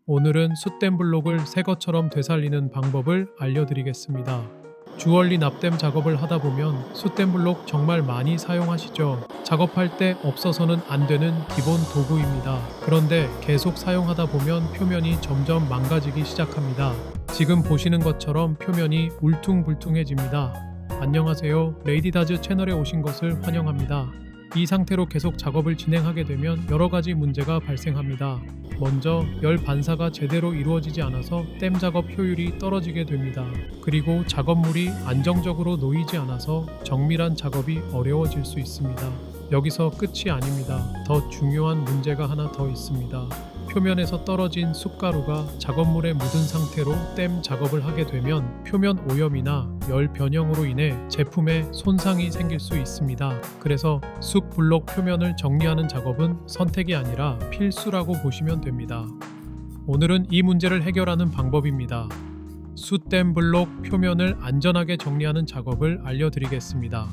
오늘은 숯댐 블록을 새 것처럼 되살리는 방법을 알려드리겠습니다. 주얼리 납땜 작업을 하다 보면 숯댐 블록 정말 많이 사용하시죠? 작업할 때 없어서는 안 되는 기본 도구입니다. 그런데 계속 사용하다 보면 표면이 점점 망가지기 시작합니다. 지금 보시는 것처럼 표면이 울퉁불퉁해집니다. 안녕하세요. 레이디다즈 채널에 오신 것을 환영합니다. 이 상태로 계속 작업을 진행하게 되면 여러 가지 문제가 발생합니다. 먼저 열 반사가 제대로 이루어지지 않아서 댐 작업 효율이 떨어지게 됩니다. 그리고 작업물이 안정적으로 놓이지 않아서 정밀한 작업이 어려워질 수 있습니다. 여기서 끝이 아닙니다. 더 중요한 문제가 하나 더 있습니다. 표면에서 떨어진 숯가루가 작업물에 묻은 상태로 댐 작업을 하게 되면 표면 오염이나 열 변형으로 인해 제품에 손상이 생길 수 있습니다. 그래서 숯 블록 표면을 정리하는 작업은 선택이 아니라 필수라고 보시면 됩니다. 오늘은 이 문제를 해결하는 방법입니다. 숯댐 블록 표면을 안전하게 정리하는 작업을 알려드리겠습니다.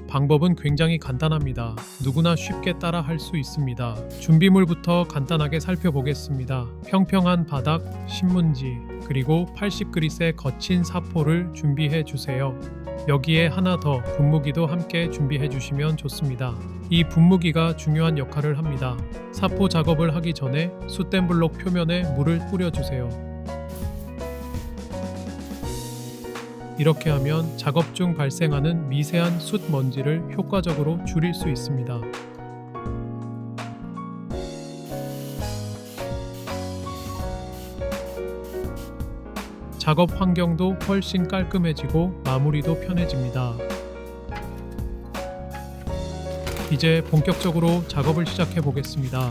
방법은 굉장히 간단합니다. 누구나 쉽게 따라 할 수 있습니다. 준비물부터 간단하게 살펴보겠습니다. 평평한 바닥, 신문지, 그리고 80그릿의 거친 사포를 준비해 주세요. 여기에 하나 더 분무기도 함께 준비해 주시면 좋습니다. 이 분무기가 중요한 역할을 합니다. 사포 작업을 하기 전에 숯댐 블록 표면에 물을 뿌려 주세요. 이렇게 하면 작업 중 발생하는 미세한 숯 먼지를 효과적으로 줄일 수 있습니다. 작업 환경도 훨씬 깔끔해지고 마무리도 편해집니다. 이제 본격적으로 작업을 시작해 보겠습니다.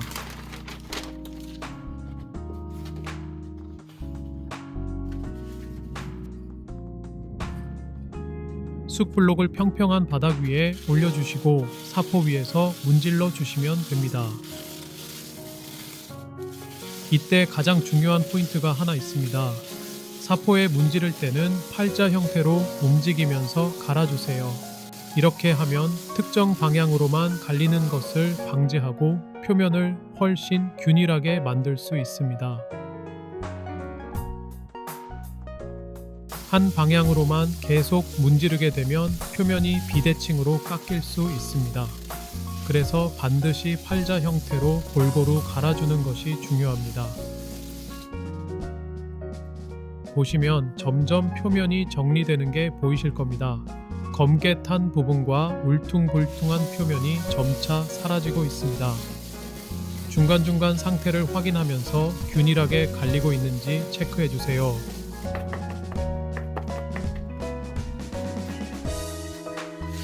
숯 블록을 평평한 바닥 위에 올려주시고 사포 위에서 문질러 주시면 됩니다. 이때 가장 중요한 포인트가 하나 있습니다. 사포에 문지를 때는 팔자 형태로 움직이면서 갈아주세요. 이렇게 하면 특정 방향으로만 갈리는 것을 방지하고 표면을 훨씬 균일하게 만들 수 있습니다. 한 방향으로만 계속 문지르게 되면 표면이 비대칭으로 깎일 수 있습니다. 그래서 반드시 팔자 형태로 골고루 갈아주는 것이 중요합니다. 보시면 점점 표면이 정리되는 게 보이실 겁니다. 검게 탄 부분과 울퉁불퉁한 표면이 점차 사라지고 있습니다. 중간중간 상태를 확인하면서 균일하게 갈리고 있는지 체크해 주세요.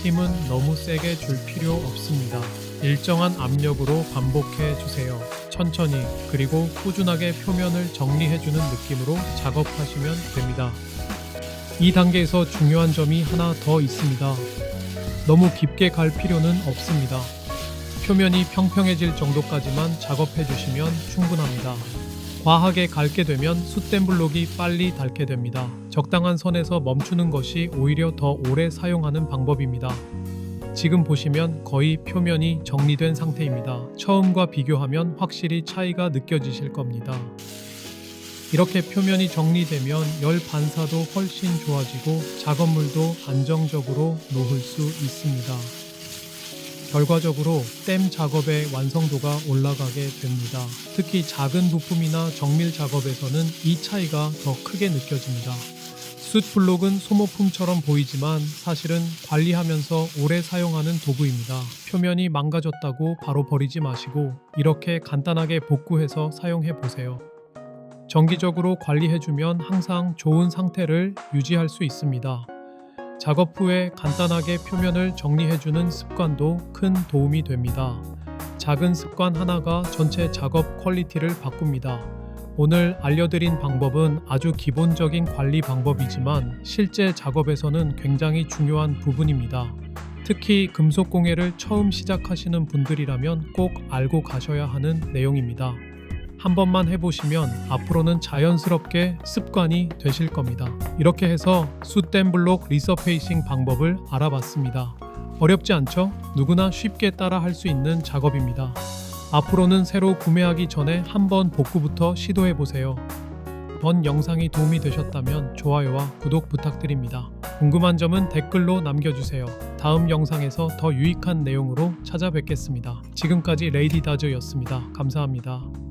힘은 너무 세게 줄 필요 없습니다. 일정한 압력으로 반복해 주세요. 천천히 그리고 꾸준하게 표면을 정리해주는 느낌으로 작업하시면 됩니다. 이 단계에서 중요한 점이 하나 더 있습니다. 너무 깊게 갈 필요는 없습니다. 표면이 평평해질 정도까지만 작업해 주시면 충분합니다. 과하게 갈게 되면 숯댐 블록이 빨리 닳게 됩니다. 적당한 선에서 멈추는 것이 오히려 더 오래 사용하는 방법입니다. 지금 보시면 거의 표면이 정리된 상태입니다. 처음과 비교하면 확실히 차이가 느껴지실 겁니다. 이렇게 표면이 정리되면 열 반사도 훨씬 좋아지고 작업물도 안정적으로 놓을 수 있습니다. 결과적으로 댐 작업의 완성도가 올라가게 됩니다. 특히 작은 부품이나 정밀 작업에서는 이 차이가 더 크게 느껴집니다. 숯 블록은 소모품처럼 보이지만 사실은 관리하면서 오래 사용하는 도구입니다. 표면이 망가졌다고 바로 버리지 마시고 이렇게 간단하게 복구해서 사용해 보세요. 정기적으로 관리해주면 항상 좋은 상태를 유지할 수 있습니다. 작업 후에 간단하게 표면을 정리해주는 습관도 큰 도움이 됩니다. 작은 습관 하나가 전체 작업 퀄리티를 바꿉니다. 오늘 알려드린 방법은 아주 기본적인 관리 방법이지만 실제 작업에서는 굉장히 중요한 부분입니다. 특히 금속 공예를 처음 시작하시는 분들이라면 꼭 알고 가셔야 하는 내용입니다. 한 번만 해보시면 앞으로는 자연스럽게 습관이 되실 겁니다. 이렇게 해서 숯댐 블록 리서페이싱 방법을 알아봤습니다. 어렵지 않죠? 누구나 쉽게 따라 할 수 있는 작업입니다. 앞으로는 새로 구매하기 전에 한번 복구부터 시도해보세요. 전 영상이 도움이 되셨다면 좋아요와 구독 부탁드립니다. 궁금한 점은 댓글로 남겨주세요. 다음 영상에서 더 유익한 내용으로 찾아뵙겠습니다. 지금까지 레이디 다즈였습니다. 감사합니다.